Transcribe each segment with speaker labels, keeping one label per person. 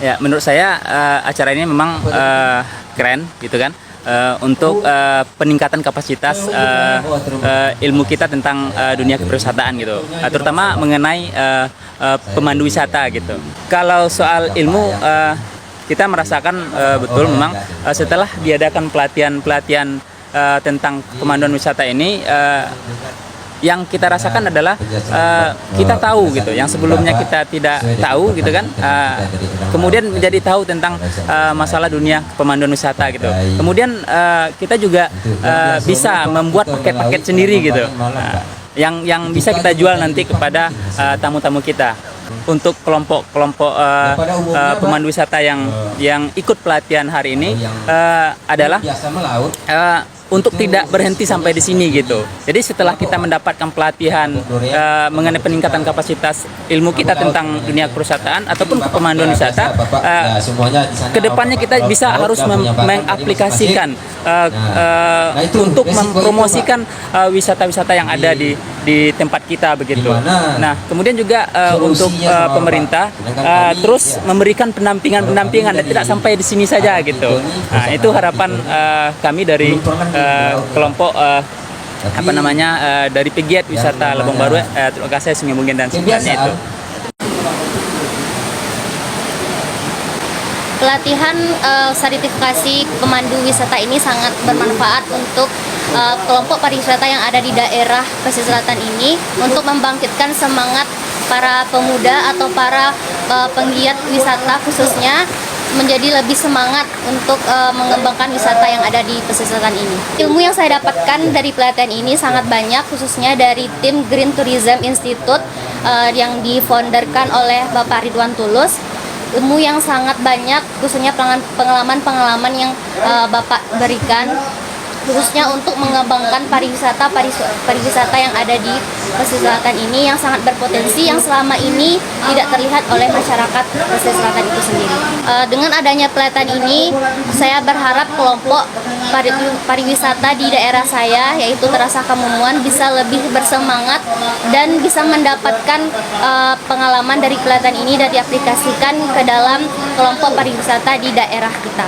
Speaker 1: Ya, menurut saya acara ini memang keren, gitu kan, untuk peningkatan kapasitas ilmu kita tentang dunia kepariwisataan gitu, terutama mengenai pemandu wisata gitu. Kalau soal ilmu, kita merasakan betul memang setelah diadakan pelatihan tentang pemanduan wisata ini, yang kita rasakan adalah kita tahu gitu, yang sebelumnya kita tidak tahu gitu kan, kemudian menjadi tahu tentang masalah dunia pemanduan wisata gitu. Kemudian kita juga bisa membuat paket-paket sendiri gitu, yang bisa kita jual nanti kepada tamu-tamu kita. Untuk kelompok-kelompok pemandu wisata yang ikut pelatihan hari ini adalah untuk tidak berhenti sampai di sini gitu. Jadi setelah kita mendapatkan pelatihan mengenai peningkatan kapasitas ilmu kita tentang dunia perwisataan ataupun pemanduan wisata, kedepannya kita bisa harus mengaplikasikan untuk mempromosikan wisata-wisata yang ada di tempat kita begitu. Nah, kemudian juga untuk pemerintah terus memberikan pendampingan dan tidak sampai di sini saja gitu. Nah, itu harapan kami dari kelompok dari pegiat wisata Lebong Baru, Teluk Kasai, Sungai Mungin dan sekitarnya itu.
Speaker 2: Pelatihan sertifikasi pemandu wisata ini sangat bermanfaat untuk kelompok pariwisata yang ada di daerah pesisir selatan ini, untuk membangkitkan semangat para pemuda atau para penggiat wisata khususnya menjadi lebih semangat untuk mengembangkan wisata yang ada di pesisir selatan ini. Ilmu yang saya dapatkan dari pelatihan ini sangat banyak, khususnya dari tim Green Tourism Institute yang difounderkan oleh Bapak Ridwan Tulus. Ilmu yang sangat banyak, khususnya pengalaman-pengalaman yang Bapak berikan, khususnya untuk mengembangkan pariwisata yang ada di pesisir selatan ini, yang sangat berpotensi, yang selama ini tidak terlihat oleh masyarakat pesisir selatan itu sendiri. Dengan adanya pelatihan ini, saya berharap kelompok pariwisata di daerah saya, yaitu Terasa Kamumuan, bisa lebih bersemangat dan bisa mendapatkan pengalaman dari pelatihan ini dan diaplikasikan ke dalam kelompok pariwisata di daerah kita.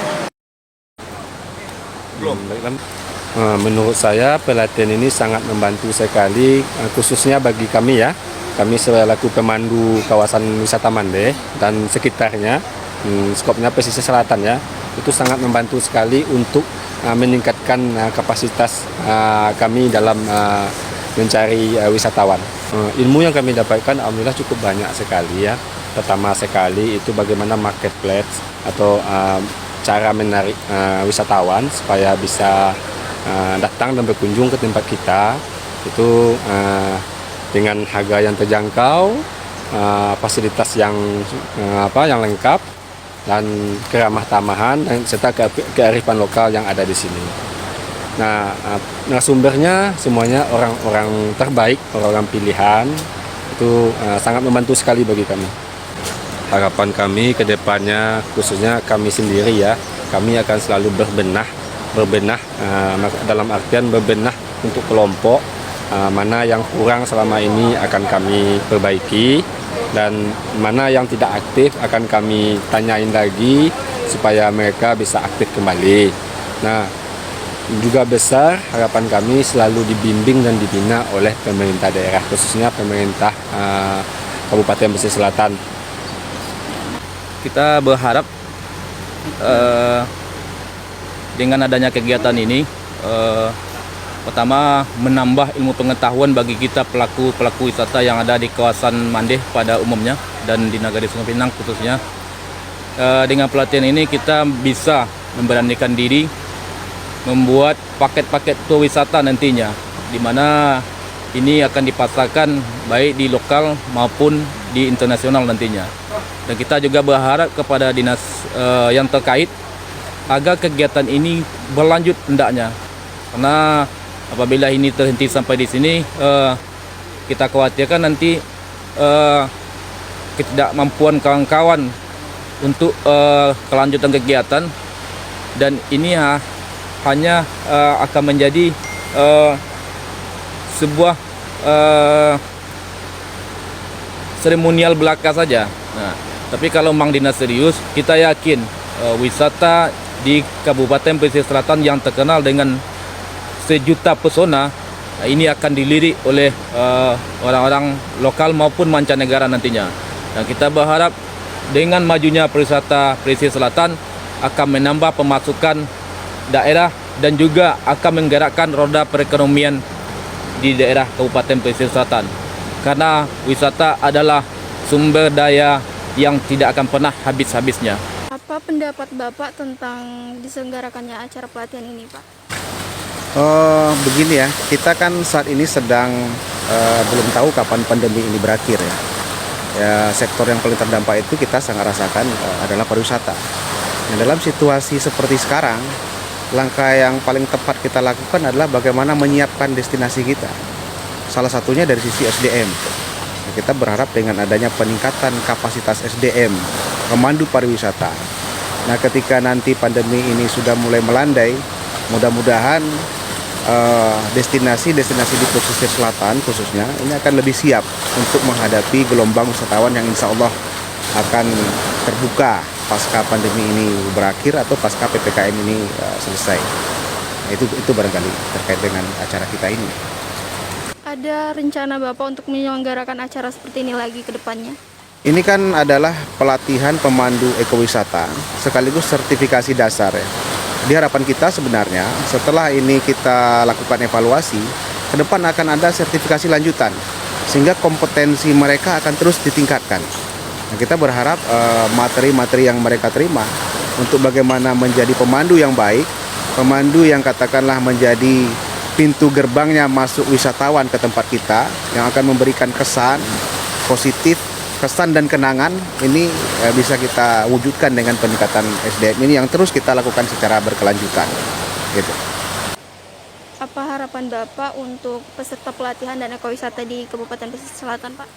Speaker 3: Menurut saya pelatihan ini sangat membantu sekali, khususnya bagi kami ya. Kami selaku pemandu kawasan wisata Mande dan sekitarnya, skopnya pesisir selatan ya, itu sangat membantu sekali untuk meningkatkan kapasitas kami dalam mencari wisatawan. Ilmu yang kami dapatkan alhamdulillah cukup banyak sekali ya. Pertama sekali itu bagaimana marketplace atau cara menarik wisatawan supaya bisa datang dan berkunjung ke tempat kita itu dengan harga yang terjangkau, fasilitas yang lengkap dan keramah tamahan dan serta kearifan lokal yang ada di sini. Nah, narasumbernya semuanya orang-orang terbaik, orang-orang pilihan, itu sangat membantu sekali bagi kami. Harapan kami ke depannya, khususnya kami sendiri ya, kami akan selalu berbenah dalam artian berbenah untuk kelompok, mana yang kurang selama ini akan kami perbaiki dan mana yang tidak aktif akan kami tanyain lagi supaya mereka bisa aktif kembali. Nah, juga besar harapan kami selalu dibimbing dan dibina oleh pemerintah daerah, khususnya pemerintah Kabupaten Pesisir Selatan.
Speaker 4: Kita berharap dengan adanya kegiatan ini, pertama menambah ilmu pengetahuan bagi kita pelaku wisata yang ada di kawasan Mande pada umumnya dan di Nagari Sungai Pinang khususnya. Dengan pelatihan ini kita bisa memberanikan diri membuat paket-paket tour wisata nantinya, di mana ini akan dipasarkan baik di lokal maupun di internasional nantinya. Dan kita juga berharap kepada dinas yang terkait agar kegiatan ini berlanjut hendaknya, karena apabila ini terhenti sampai di sini, kita khawatirkan nanti ketidakmampuan kawan-kawan untuk kelanjutan kegiatan, dan ini hanya akan menjadi sebuah seremonial belaka saja. Nah, Tapi kalau Mang Dina serius, kita yakin wisata di Kabupaten Pesisir Selatan yang terkenal dengan sejuta pesona ini akan dilirik oleh orang-orang lokal maupun mancanegara nantinya. Dan kita berharap dengan majunya pariwisata pesisir selatan akan menambah pemasukan daerah dan juga akan menggerakkan roda perekonomian di daerah Kabupaten Pesisir Selatan. Karena wisata adalah sumber daya yang tidak akan pernah habis-habisnya.
Speaker 5: Apa pendapat Bapak tentang diselenggarakannya acara pelatihan ini, Pak?
Speaker 6: Begini ya, kita kan saat ini sedang belum tahu kapan pandemi ini berakhir ya. Ya, sektor yang paling terdampak itu kita sangat rasakan adalah pariwisata. Nah, dalam situasi seperti sekarang, langkah yang paling tepat kita lakukan adalah bagaimana menyiapkan destinasi kita. Salah satunya dari sisi SDM. Nah, kita berharap dengan adanya peningkatan kapasitas SDM pemandu pariwisata. Nah, ketika nanti pandemi ini sudah mulai melandai, mudah-mudahan destinasi-destinasi di pesisir selatan khususnya ini akan lebih siap untuk menghadapi gelombang wisatawan yang insya Allah akan terbuka pasca pandemi ini berakhir atau pasca PPKM ini selesai. Nah, itu barangkali terkait dengan acara kita ini.
Speaker 5: Ada rencana Bapak untuk menyelenggarakan acara seperti ini lagi ke depannya?
Speaker 6: Ini kan adalah pelatihan pemandu ekowisata sekaligus sertifikasi dasar ya. Di harapan kita sebenarnya setelah ini kita lakukan evaluasi, ke depan akan ada sertifikasi lanjutan sehingga kompetensi mereka akan terus ditingkatkan. Nah, kita berharap materi-materi yang mereka terima untuk bagaimana menjadi pemandu yang baik, pemandu yang katakanlah menjadi pintu gerbangnya masuk wisatawan ke tempat kita yang akan memberikan kesan positif, kesan dan kenangan ini bisa kita wujudkan dengan peningkatan SDM ini yang terus kita lakukan secara berkelanjutan. Gitu.
Speaker 5: Apa harapan Bapak untuk peserta pelatihan dan ekowisata di Kabupaten Pesisir Selatan, Pak?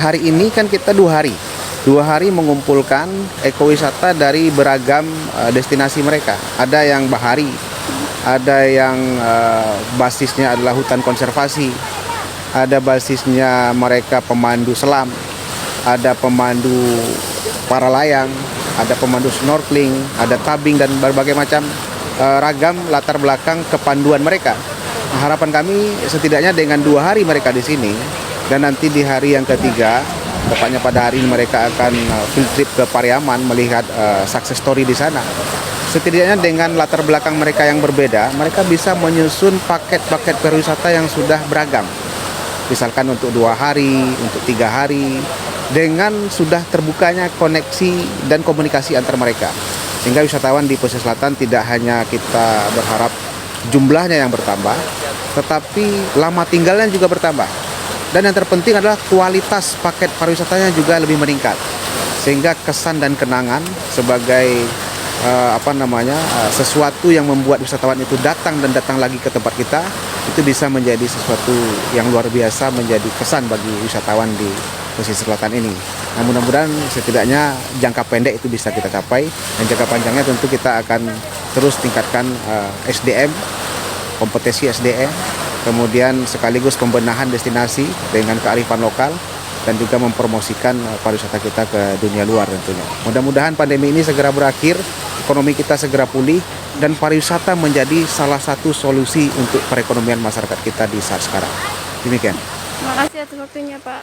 Speaker 6: Hari ini kan kita 2 hari. 2 hari mengumpulkan ekowisata dari beragam destinasi mereka. Ada yang bahari, ada yang basisnya adalah hutan konservasi, ada basisnya mereka pemandu selam, ada pemandu para layang, ada pemandu snorkeling, ada tabing dan berbagai macam ragam latar belakang kepanduan mereka. Nah, harapan kami setidaknya dengan 2 hari mereka di sini dan nanti di hari yang ketiga, tepatnya pada hari ini mereka akan field trip ke Pariaman melihat success story di sana. Setidaknya dengan latar belakang mereka yang berbeda, mereka bisa menyusun paket-paket pariwisata yang sudah beragam. Misalkan untuk 2 hari, untuk 3 hari, dengan sudah terbukanya koneksi dan komunikasi antar mereka. Sehingga wisatawan di pesisir selatan tidak hanya kita berharap jumlahnya yang bertambah, tetapi lama tinggalnya juga bertambah. Dan yang terpenting adalah kualitas paket pariwisatanya juga lebih meningkat. Sehingga kesan dan kenangan sebagai sesuatu yang membuat wisatawan itu datang dan datang lagi ke tempat kita, itu bisa menjadi sesuatu yang luar biasa, menjadi kesan bagi wisatawan di pesisir selatan ini. Nah, mudah-mudahan setidaknya jangka pendek itu bisa kita capai, dan jangka panjangnya tentu kita akan terus tingkatkan SDM, kompetensi SDM, kemudian sekaligus pembenahan destinasi dengan kearifan lokal, dan juga mempromosikan pariwisata kita ke dunia luar tentunya. Mudah-mudahan pandemi ini segera berakhir, ekonomi kita segera pulih, dan pariwisata menjadi salah satu solusi untuk perekonomian masyarakat kita di saat sekarang. Demikian.
Speaker 5: Terima kasih atas waktunya, Pak.